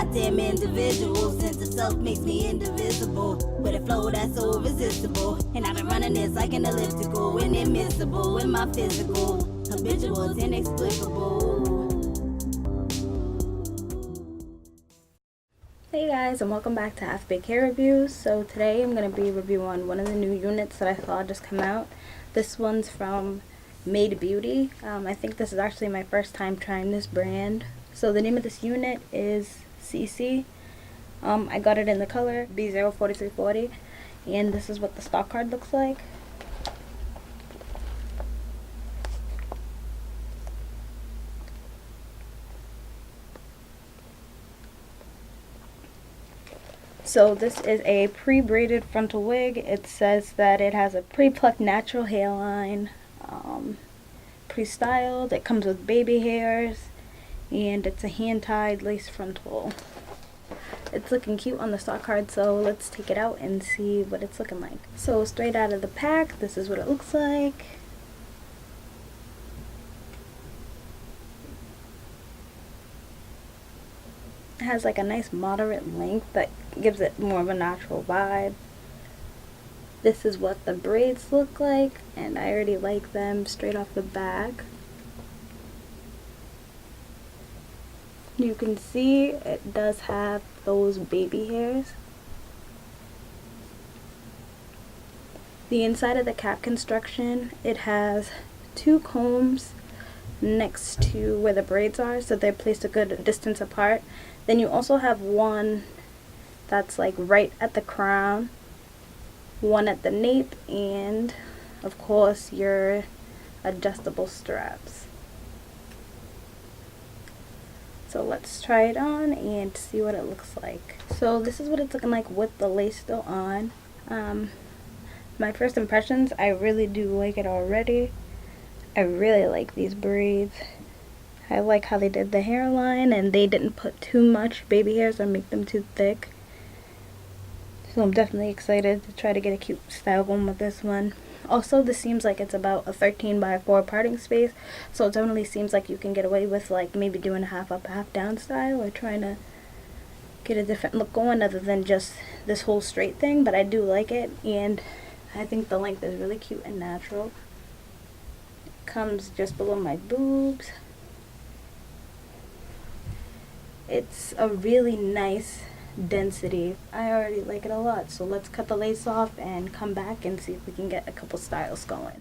goddamn individual. Sense of self makes me indivisible. With a flow that's so irresistible. And I've been running this like an elliptical. Inadmissible in my physical. Habitual, it's inexplicable. Hey guys, and welcome back to FBK Reviews. So today I'm going to be reviewing one of the new units that I saw just come out. This one's from Mayde Beauty. I think this is actually my first time trying this brand. So the name of this unit is Cece. I got it in the color B04340, and this is what the stock card looks like. So this is a pre-braided frontal wig. It says that it has a pre-plucked natural hairline, pre-styled. It comes with baby hairs, and it's a hand-tied lace frontal. It's looking cute on the stock card, so let's take it out and see what it's looking like. So straight out of the pack, this is what it looks like. It has like a nice moderate length that gives it more of a natural vibe. This is what the braids look like, and I already like them straight off the back. You can see it does have those baby hairs. The inside of the cap construction, it has two combs next to where the braids are, so they're placed a good distance apart. Then you also have one that's like right at the crown, one at the nape, and of course your adjustable straps. So let's try it on and see what it looks like. So this is what it's looking like with the lace still on. My first impressions, I really do like it already. I really like these braids. I like how they did the hairline, and they didn't put too much baby hairs or make them too thick. So I'm definitely excited to try to get a cute style going with this one. Also, this seems like it's about a 13x4 parting space, so it definitely seems like you can get away with like maybe doing a half up, half down style, or trying to get a different look going other than just this whole straight thing. But I do like it, and I think the length is really cute and natural. It comes just below my boobs. It's a really nice density. I already like it a lot, so let's cut the lace off and come back and see if we can get a couple styles going.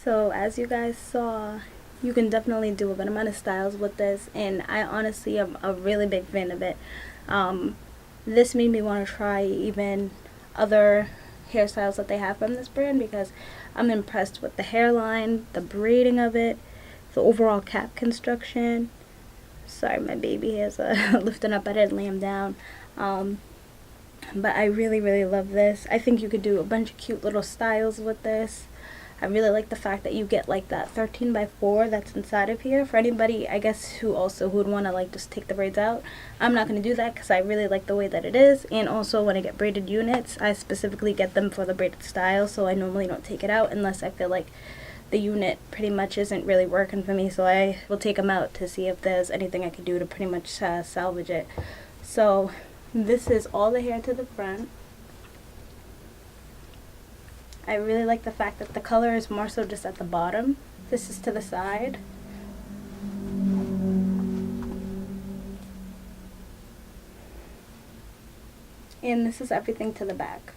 So as you guys saw, you can definitely do a good amount of styles with this, and I honestly am a really big fan of it. This made me want to try even other hairstyles that they have from this brand, because I'm impressed with the hairline, the braiding of it, the overall cap construction. Sorry, my baby has lifting up. I didn't lay him down. But I really love this. I think you could do a bunch of cute little styles with this. I really like the fact that you get like that 13x4 that's inside of here. For anybody, I guess, who would want to like just take the braids out. I'm not going to do that because I really like the way that it is. And also when I get braided units, I specifically get them for the braided style. So I normally don't take it out unless I feel like the unit pretty much isn't really working for me. So I will take them out to see if there's anything I can do to pretty much salvage it. So this is all the hair to the front. I really like the fact that the color is more so just at the bottom. This is to the side. And this is everything to the back.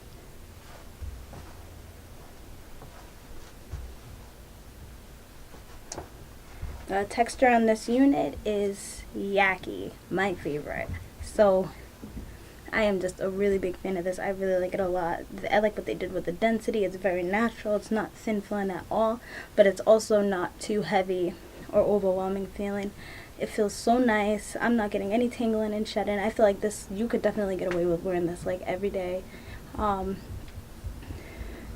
The texture on this unit is Yaki, my favorite. So I am just a really big fan of this. I really like it a lot. I like what they did with the density. It's very natural. It's not thin feeling at all, but it's also not too heavy or overwhelming feeling. It feels so nice. I'm not getting any tangling and shedding. I feel like this, you could definitely get away with wearing this like every day.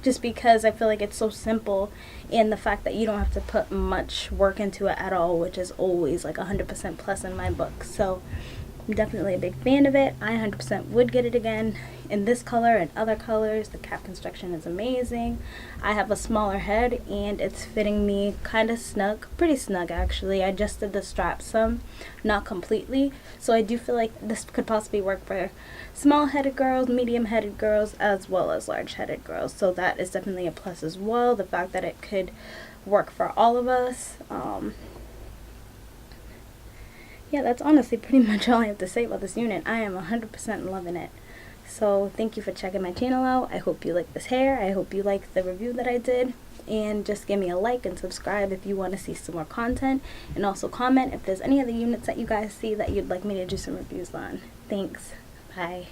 Just because I feel like it's so simple, and the fact that you don't have to put much work into it at all, which is always like 100% plus in my book. So I'm definitely a big fan of it. I 100% would get it again in this color and other colors. The cap construction is amazing. I have a smaller head and it's fitting me kind of snug, pretty snug actually. I adjusted the straps some, not completely. So I do feel like this could possibly work for small headed girls, medium headed girls, as well as large headed girls. So that is definitely a plus as well. The fact that it could work for all of us. Yeah, that's honestly pretty much all I have to say about this unit. I am 100% loving it. So thank you for checking my channel out. I hope you like this hair. I hope you like the review that I did. And just give me a like and subscribe if you want to see some more content. And also comment if there's any other units that you guys see that you'd like me to do some reviews on. Thanks. Bye.